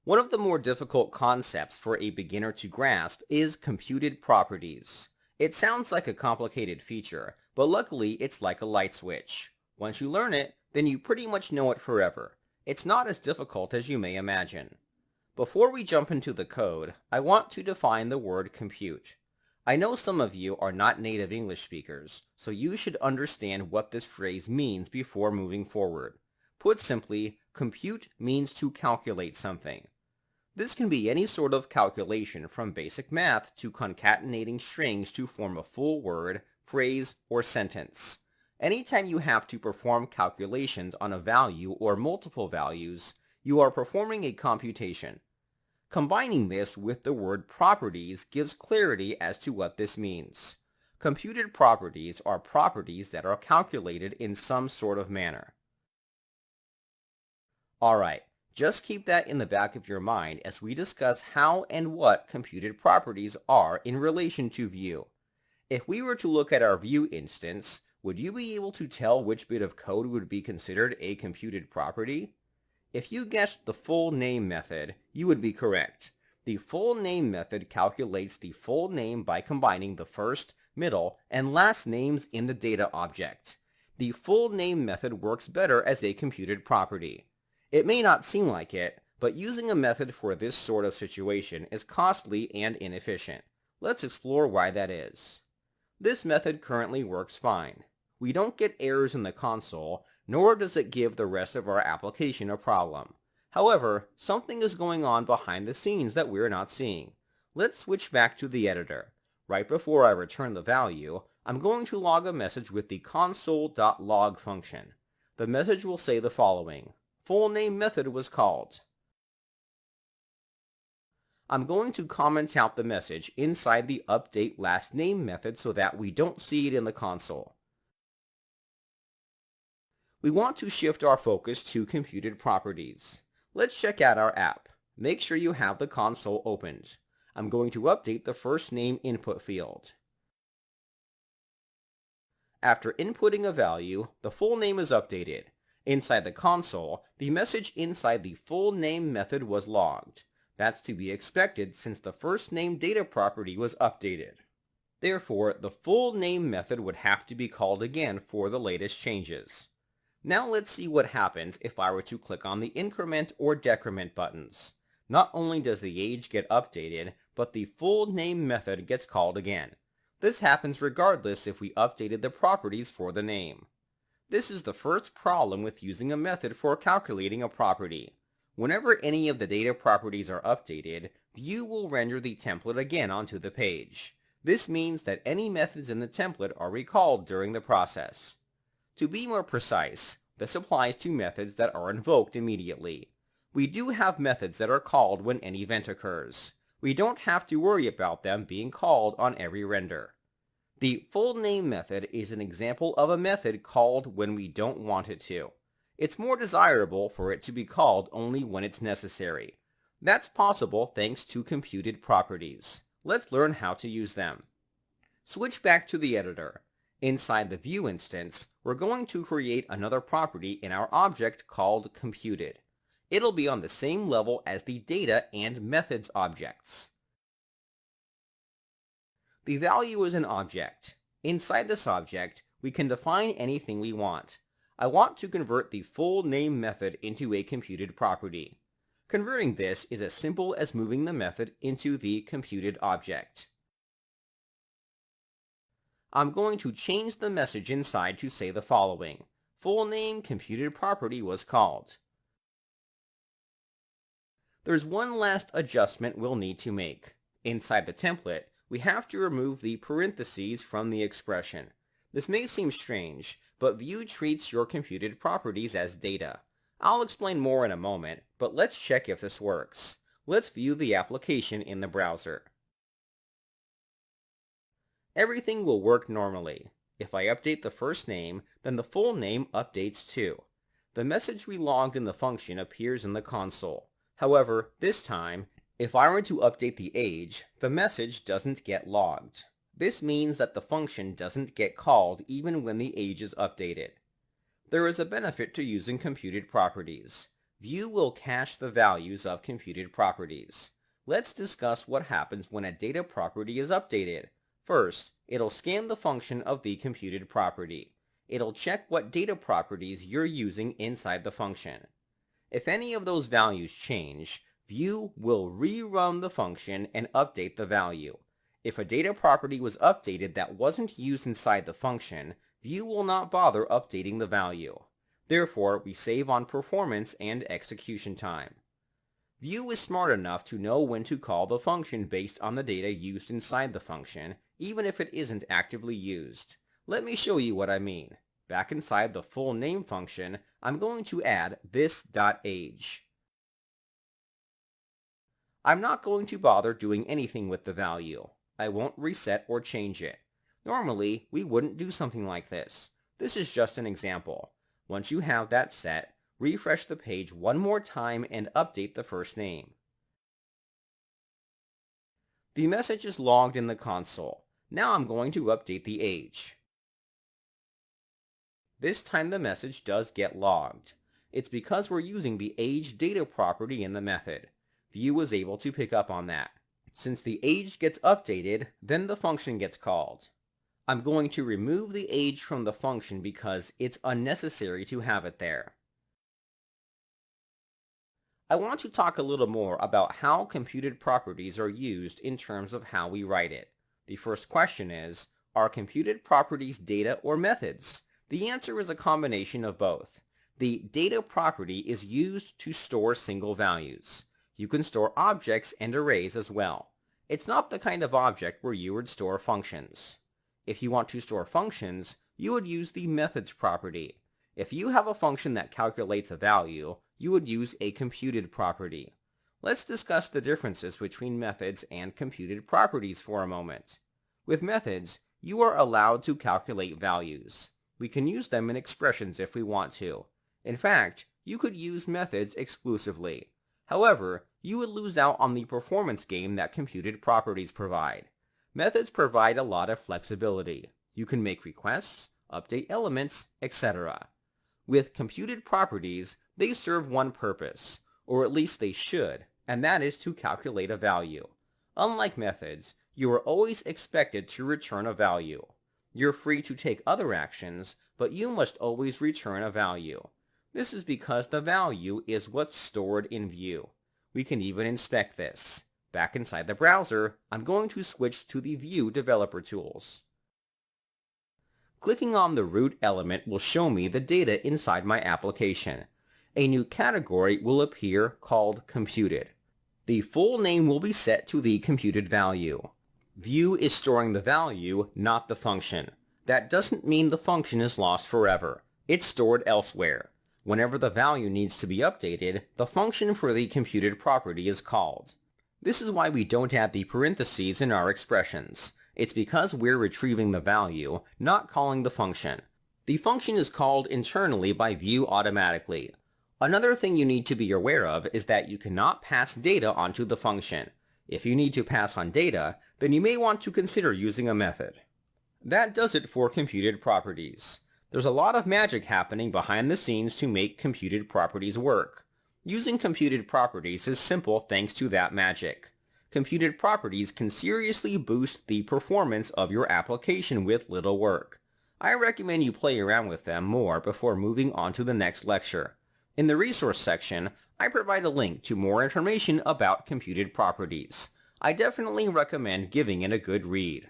One of the more difficult concepts for a beginner to grasp is computed properties. It sounds like a complicated feature, but luckily it's like a light switch. Once you learn it, then you pretty much know it forever. It's not as difficult as you may imagine. Before we jump into the code, I want to define the word compute. I know some of you are not native English speakers, so you should understand what this phrase means before moving forward. Put simply, compute means to calculate something. This can be any sort of calculation from basic math to concatenating strings to form a full word, phrase, or sentence. Anytime you have to perform calculations on a value or multiple values, you are performing a computation. Combining this with the word properties gives clarity as to what this means. Computed properties are properties that are calculated in some sort of manner. Alright, just keep that in the back of your mind as we discuss how and what computed properties are in relation to Vue. If we were to look at our Vue instance, would you be able to tell which bit of code would be considered a computed property? If you guessed the full name method, you would be correct. The full name method calculates the full name by combining the first, middle, and last names in the data object. The full name method works better as a computed property. It may not seem like it, but using a method for this sort of situation is costly and inefficient. Let's explore why that is. This method currently works fine. We don't get errors in the console, nor does it give the rest of our application a problem. However, something is going on behind the scenes that we're not seeing. Let's switch back to the editor. Right before I return the value, I'm going to log a message with the console.log function. The message will say the following: full name method was called. I'm going to comment out the message inside the update last name method so that we don't see it in the console. We want to shift our focus to computed properties. Let's check out our app. Make sure you have the console opened. I'm going to update the first name input field. After inputting a value, the full name is updated. Inside the console, the message inside the full name method was logged. That's to be expected since the first name data property was updated. Therefore, the full name method would have to be called again for the latest changes. Now let's see what happens if I were to click on the increment or decrement buttons. Not only does the age get updated, but the full name method gets called again. This happens regardless if we updated the properties for the name. This is the first problem with using a method for calculating a property. Whenever any of the data properties are updated, Vue will render the template again onto the page. This means that any methods in the template are recalled during the process. To be more precise, this applies to methods that are invoked immediately. We do have methods that are called when an event occurs. We don't have to worry about them being called on every render. The full name method is an example of a method called when we don't want it to. It's more desirable for it to be called only when it's necessary. That's possible thanks to computed properties. Let's learn how to use them. Switch back to the editor. Inside the Vue instance, we're going to create another property in our object called computed. It'll be on the same level as the data and methods objects. The value is an object. Inside this object, we can define anything we want. I want to convert the full name method into a computed property. Converting this is as simple as moving the method into the computed object. I'm going to change the message inside to say the following: full name computed property was called. There's one last adjustment we'll need to make. Inside the template, we have to remove the parentheses from the expression. This may seem strange, but Vue treats your computed properties as data. I'll explain more in a moment, but let's check if this works. Let's view the application in the browser. Everything will work normally. If I update the first name, then the full name updates too. The message we logged in the function appears in the console. However, this time, if I were to update the age, the message doesn't get logged. This means that the function doesn't get called even when the age is updated. There is a benefit to using computed properties. View will cache the values of computed properties. Let's discuss what happens when a data property is updated. First, it'll scan the function of the computed property. It'll check what data properties you're using inside the function. If any of those values change, View will rerun the function and update the value. If a data property was updated that wasn't used inside the function, View will not bother updating the value. Therefore, we save on performance and execution time. View is smart enough to know when to call the function based on the data used inside the function, even if it isn't actively used. Let me show you what I mean. Back inside the full name function, I'm going to add this.age. I'm not going to bother doing anything with the value. I won't reset or change it. Normally, we wouldn't do something like this. This is just an example. Once you have that set, refresh the page one more time and update the first name. The message is logged in the console. Now I'm going to update the age. This time the message does get logged. It's because we're using the age data property in the method. View was able to pick up on that. Since the age gets updated, then the function gets called. I'm going to remove the age from the function because it's unnecessary to have it there. I want to talk a little more about how computed properties are used in terms of how we write it. The first question is, are computed properties data or methods? The answer is a combination of both. The data property is used to store single values. You can store objects and arrays as well. It's not the kind of object where you would store functions. If you want to store functions, you would use the methods property. If you have a function that calculates a value, you would use a computed property. Let's discuss the differences between methods and computed properties for a moment. With methods, you are allowed to calculate values. We can use them in expressions if we want to. In fact, you could use methods exclusively. However, you would lose out on the performance gain that computed properties provide. Methods provide a lot of flexibility. You can make requests, update elements, etc. With computed properties, they serve one purpose, or at least they should, and that is to calculate a value. Unlike methods, you are always expected to return a value. You're free to take other actions, but you must always return a value. This is because the value is what's stored in View. We can even inspect this. Back inside the browser, I'm going to switch to the View developer tools. Clicking on the root element will show me the data inside my application. A new category will appear called Computed. The full name will be set to the computed value. View is storing the value, not the function. That doesn't mean the function is lost forever. It's stored elsewhere. Whenever the value needs to be updated, the function for the computed property is called. This is why we don't add the parentheses in our expressions. It's because we're retrieving the value, not calling the function. The function is called internally by View automatically. Another thing you need to be aware of is that you cannot pass data onto the function. If you need to pass on data, then you may want to consider using a method. That does it for computed properties. There's a lot of magic happening behind the scenes to make computed properties work. Using computed properties is simple thanks to that magic. Computed properties can seriously boost the performance of your application with little work. I recommend you play around with them more before moving on to the next lecture. In the resource section, I provide a link to more information about computed properties. I definitely recommend giving it a good read.